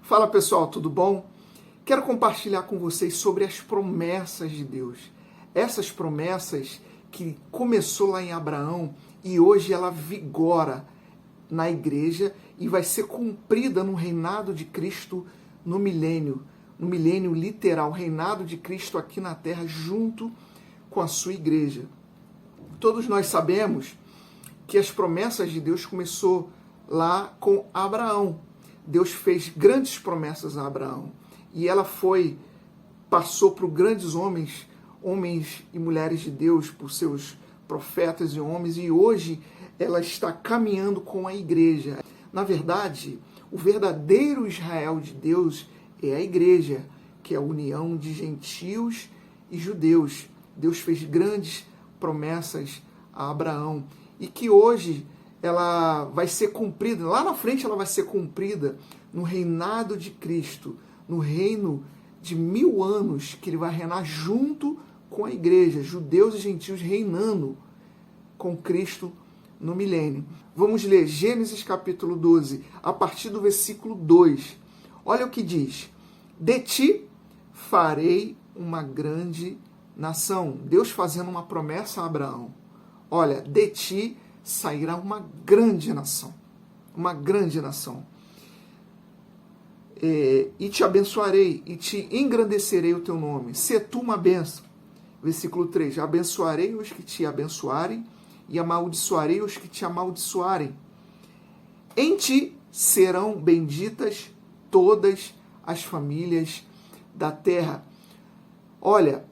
Fala pessoal, tudo bom? Quero compartilhar com vocês sobre as promessas de Deus. Essas promessas que começou lá em Abraão e hoje ela vigora na igreja e vai ser cumprida no reinado de Cristo no milênio literal, reinado de Cristo aqui na terra junto com a sua igreja. Todos nós sabemos que as promessas de Deus começou lá com Abraão. Deus fez grandes promessas a Abraão e ela passou por grandes homens e mulheres de Deus, por seus profetas e homens, e hoje ela está caminhando com a igreja. Na verdade, o verdadeiro Israel de Deus é a igreja, que é a união de gentios e judeus. Deus fez grandes promessas a Abraão e que hoje ela vai ser cumprida, lá na frente ela vai ser cumprida no reinado de Cristo, no reino de 1000 anos, que ele vai reinar junto com a igreja, judeus e gentios reinando com Cristo no milênio. Vamos ler Gênesis capítulo 12, a partir do versículo 2. Olha o que diz: de ti farei uma grande nação. Deus fazendo uma promessa a Abraão. Olha, de ti sairá uma grande nação. Uma grande nação. E te abençoarei, e te engrandecerei o teu nome. Se tu uma bênção. Versículo 3. Abençoarei os que te abençoarem, e amaldiçoarei os que te amaldiçoarem. Em ti serão benditas todas as famílias da terra. Olha,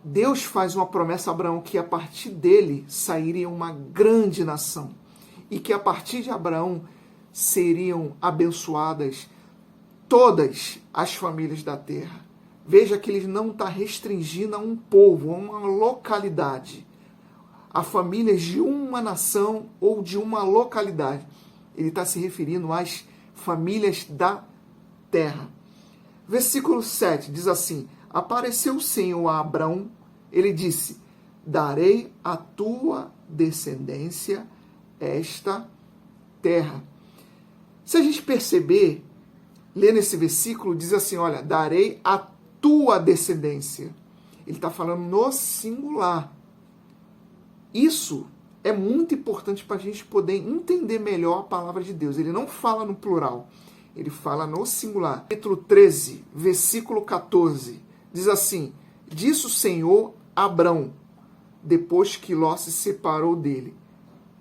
Deus faz uma promessa a Abraão que a partir dele sairia uma grande nação e que a partir de Abraão seriam abençoadas todas as famílias da terra. Veja que ele não está restringindo a um povo, a uma localidade, a famílias de uma nação ou de uma localidade. Ele está se referindo às famílias da terra. Versículo 7 diz assim: apareceu o Senhor a Abraão, ele disse: darei à tua descendência esta terra. Se a gente perceber, lendo esse versículo, diz assim, olha, darei à tua descendência. Ele está falando no singular. Isso é muito importante para a gente poder entender melhor a palavra de Deus. Ele não fala no plural, ele fala no singular. Capítulo 13, versículo 14, diz assim: disse o Senhor a Abrão, depois que Ló se separou dele: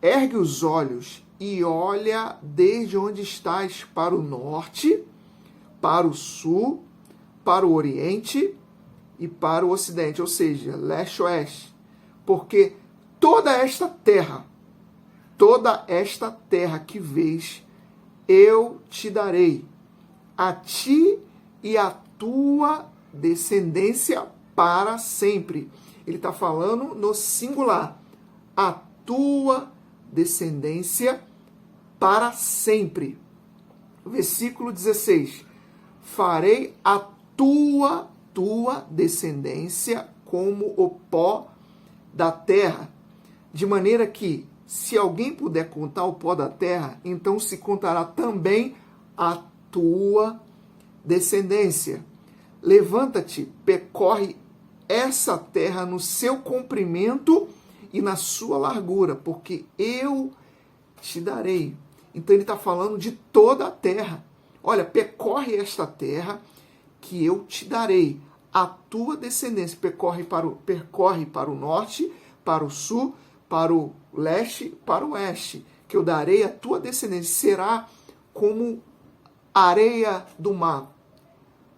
ergue os olhos e olha desde onde estás para o norte, para o sul, para o oriente e para o ocidente, ou seja, leste-oeste, porque toda esta terra que vês, eu te darei, a ti e a tua descendência para sempre. Ele está falando no singular. A tua descendência para sempre. Versículo 16. Farei a tua descendência como o pó da terra, de maneira que, se alguém puder contar o pó da terra, então se contará também a tua descendência. Levanta-te, percorre essa terra no seu comprimento e na sua largura, porque eu te darei. Então ele está falando de toda a terra. Olha, percorre esta terra que eu te darei. A tua descendência percorre para o norte, para o sul, para o leste, para o oeste, que eu darei a tua descendência. Será como areia do mar,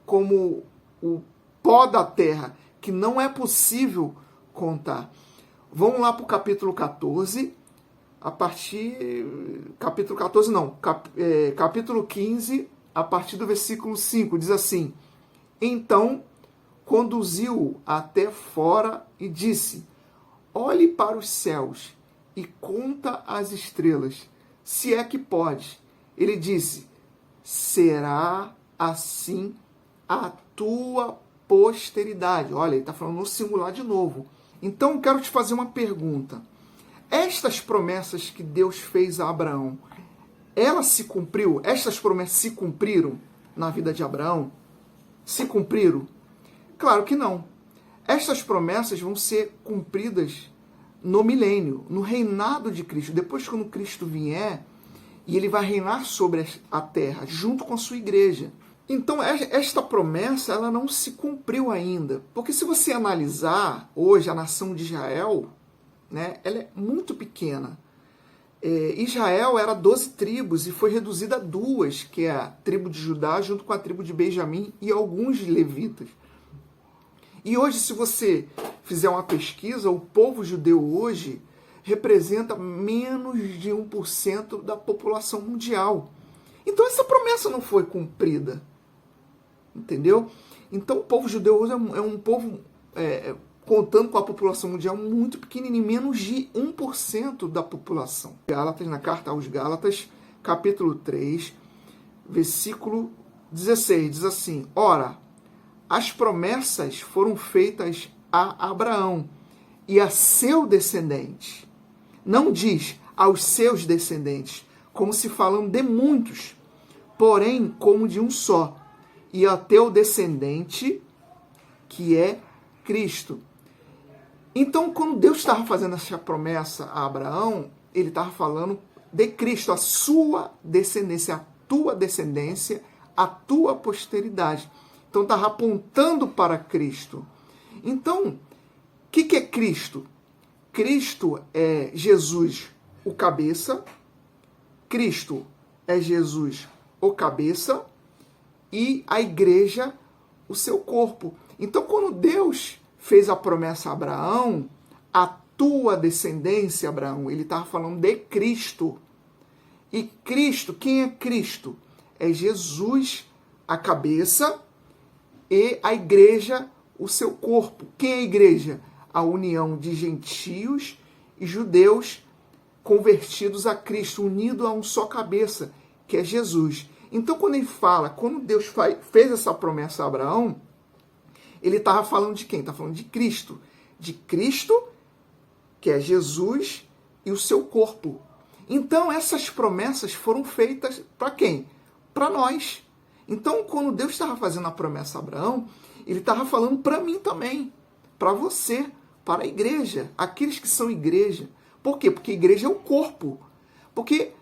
como o pó da terra, que não é possível contar. Vamos lá para o capítulo 14, capítulo 15, a partir do versículo 5, diz assim: então conduziu-o até fora e disse: olhe para os céus e conta as estrelas, se é que pode. Ele disse: será assim a tua posteridade. Olha, ele está falando no singular de novo. Então, quero te fazer uma pergunta. Estas promessas que Deus fez a Abraão, ela se cumpriu? Estas promessas se cumpriram? na vida de Abraão se cumpriram? Claro que não. Estas promessas vão ser cumpridas no milênio, no reinado de Cristo. Depois, quando Cristo vier, e ele vai reinar sobre a terra, junto com a sua igreja. Então, esta promessa, ela não se cumpriu ainda. Porque se você analisar hoje a nação de Israel, né, ela é muito pequena. Israel era 12 tribos e foi reduzida a 2, que é a tribo de Judá junto com a tribo de Benjamim e alguns levitas. E hoje, se você fizer uma pesquisa, o povo judeu hoje representa menos de 1% da população mundial. Então essa promessa não foi cumprida. Entendeu? Então o povo judeu hoje é um povo, contando com a população mundial, muito pequenininho, menos de 1% da população. Gálatas, na carta aos Gálatas, capítulo 3, versículo 16, diz assim: Ora, as promessas foram feitas a Abraão e a seu descendente. Não diz aos seus descendentes, como se falando de muitos, porém como de um só, e a teu descendente, que é Cristo. Então, quando Deus estava fazendo essa promessa a Abraão, ele estava falando de Cristo, a sua descendência, a tua descendência, a tua posteridade. Então, estava apontando para Cristo. Então, o que é Cristo? Cristo é Jesus, o cabeça. Cristo é Jesus, o cabeça. E a igreja, o seu corpo. Então, quando Deus fez a promessa a Abraão, a tua descendência, Abraão, ele estava falando de Cristo. E Cristo, quem é Cristo? É Jesus, a cabeça, e a igreja, o seu corpo. Quem é a igreja? A união de gentios e judeus convertidos a Cristo, unidos a um só cabeça, que é Jesus. Então, quando ele fala, quando Deus fez essa promessa a Abraão, ele estava falando de quem? Está falando de Cristo. De Cristo, que é Jesus, e o seu corpo. Então, essas promessas foram feitas para quem? Para nós. Então, quando Deus estava fazendo a promessa a Abraão, ele estava falando para mim também, para você, para a igreja, aqueles que são igreja. Por quê? Porque a igreja é o corpo. Porque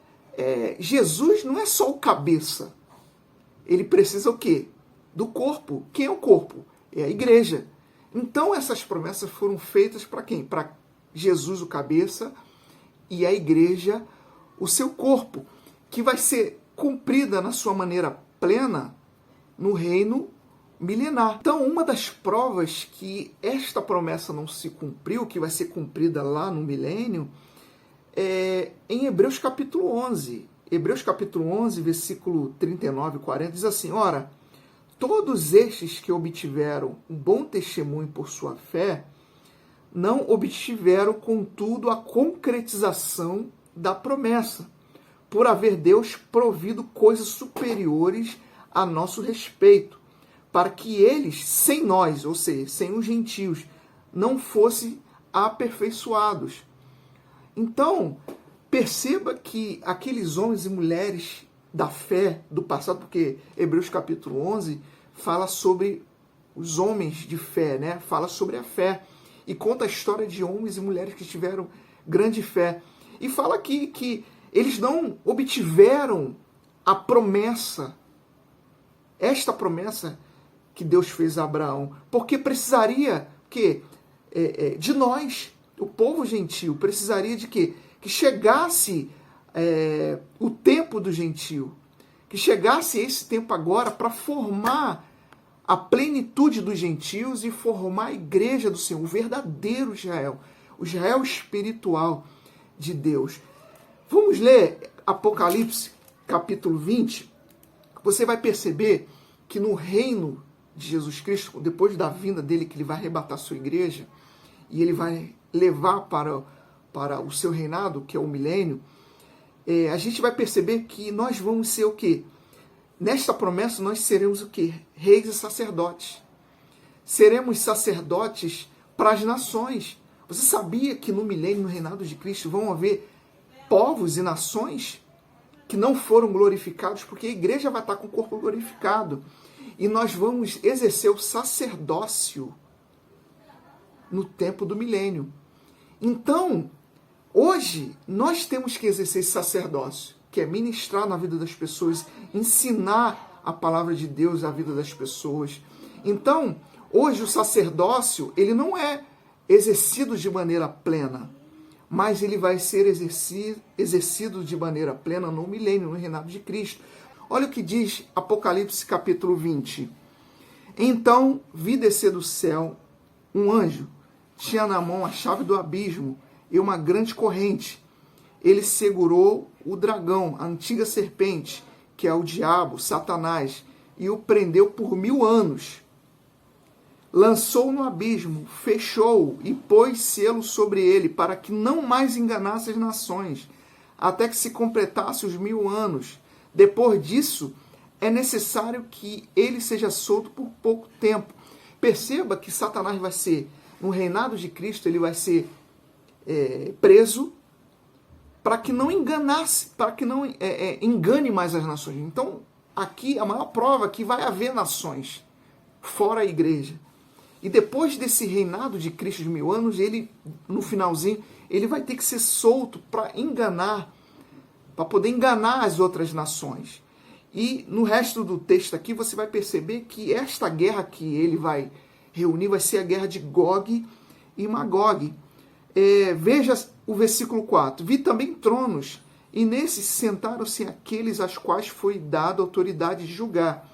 Jesus não é só o cabeça. Ele precisa o quê? Do corpo. Quem é o corpo? É a igreja. Então essas promessas foram feitas para quem? Para Jesus, o cabeça, e a igreja, o seu corpo, que vai ser cumprida na sua maneira plena no reino milenar. Então, uma das provas que esta promessa não se cumpriu, que vai ser cumprida lá no milênio, em Hebreus capítulo 11. Hebreus capítulo 11, versículo 39 e 40, diz assim: Ora, todos estes que obtiveram um bom testemunho por sua fé, não obtiveram, contudo, a concretização da promessa, por haver Deus provido coisas superiores a nosso respeito, para que eles, sem nós, ou seja, sem os gentios, não fossem aperfeiçoados. Então, perceba que aqueles homens e mulheres da fé do passado, porque Hebreus capítulo 11 fala sobre os homens de fé, né? Fala sobre a fé e conta a história de homens e mulheres que tiveram grande fé. E fala aqui que eles não obtiveram a promessa, esta promessa que Deus fez a Abraão, porque precisaria de nós. O povo gentil precisaria de quê? Que chegasse o tempo do gentil, que chegasse esse tempo agora para formar a plenitude dos gentios e formar a igreja do Senhor, o verdadeiro Israel, o Israel espiritual de Deus. Vamos ler Apocalipse capítulo 20, você vai perceber que no reino de Jesus Cristo, depois da vinda dele, que ele vai arrebatar a sua igreja, e ele vai levar para o seu reinado, que é o milênio, a gente vai perceber que nós vamos ser o quê? Nesta promessa nós seremos o quê? Reis e sacerdotes. Seremos sacerdotes para as nações. Você sabia que no milênio, no reinado de Cristo, vão haver povos e nações? que não foram glorificados, porque a igreja vai estar com o corpo glorificado. E nós vamos exercer o sacerdócio no tempo do milênio. Então, hoje, nós temos que exercer esse sacerdócio, que é ministrar na vida das pessoas, ensinar a palavra de Deus à vida das pessoas. Então, hoje o sacerdócio, ele não é exercido de maneira plena, mas ele vai ser exercido de maneira plena no milênio, no reinado de Cristo. Olha o que diz Apocalipse capítulo 20. Então vi descer do céu um anjo, tinha na mão a chave do abismo e uma grande corrente. Ele segurou o dragão, a antiga serpente, que é o diabo, Satanás, e o prendeu por 1000 anos. Lançou no abismo, fechou-o e pôs selo sobre ele, para que não mais enganasse as nações, até que se completasse os 1000 anos. Depois disso, é necessário que ele seja solto por pouco tempo. Perceba que Satanás vai ser, no reinado de Cristo, ele vai ser preso para que não enganasse, para que não engane mais as nações. Então, aqui a maior prova é que vai haver nações fora a igreja. E depois desse reinado de Cristo de 1000 anos, ele, no finalzinho, ele vai ter que ser solto para enganar, para poder enganar as outras nações. E no resto do texto aqui, você vai perceber que esta guerra que ele vai reunir vai ser a guerra de Gog e Magog. Veja o versículo 4. Vi também tronos, e nesses sentaram-se aqueles aos quais foi dada a autoridade de julgar.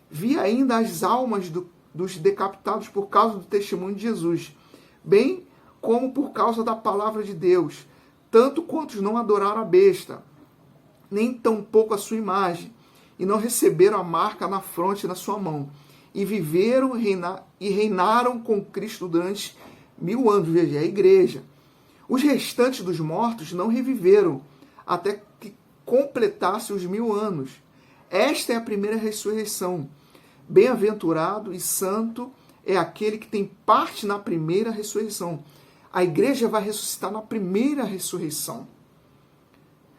Vi ainda as almas dos decapitados por causa do testemunho de Jesus, bem como por causa da palavra de Deus, tanto quantos não adoraram a besta, nem tampouco a sua imagem, e não receberam a marca na fronte e na sua mão, e viveram e reinaram com Cristo durante 1000 anos, veja, a igreja. Os restantes dos mortos não reviveram, até que completasse os 1000 anos. Esta é a primeira ressurreição. Bem-aventurado e santo é aquele que tem parte na primeira ressurreição. A igreja vai ressuscitar na primeira ressurreição.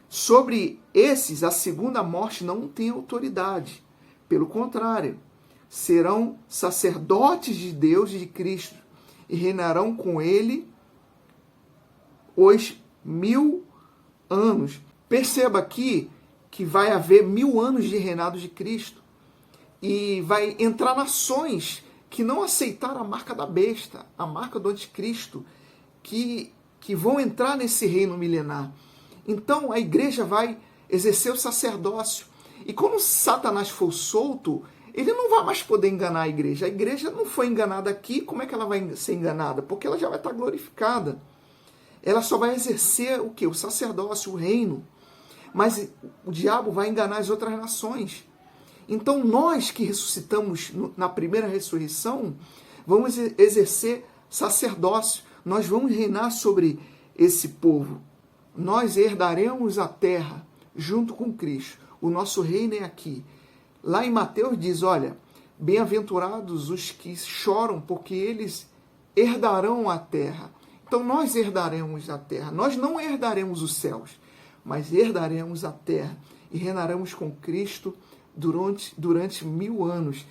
Sobre esses, a segunda morte não tem autoridade. Pelo contrário, serão sacerdotes de Deus e de Cristo e reinarão com ele os 1000 anos. Perceba aqui que vai haver 1000 anos de reinado de Cristo. E vai entrar nações que não aceitaram a marca da besta, a marca do anticristo, que vão entrar nesse reino milenar. Então a igreja vai exercer o sacerdócio. E quando Satanás for solto, ele não vai mais poder enganar a igreja. A igreja não foi enganada aqui, como é que ela vai ser enganada? Porque ela já vai estar glorificada. Ela só vai exercer o quê? O sacerdócio, o reino. Mas o diabo vai enganar as outras nações. Então nós que ressuscitamos na primeira ressurreição, vamos exercer sacerdócio. Nós vamos reinar sobre esse povo. Nós herdaremos a terra junto com Cristo. O nosso reino é aqui. Lá em Mateus diz, olha, bem-aventurados os que choram, porque eles herdarão a terra. Então nós herdaremos a terra. Nós não herdaremos os céus, mas herdaremos a terra e reinaremos com Cristo durante 1000 anos.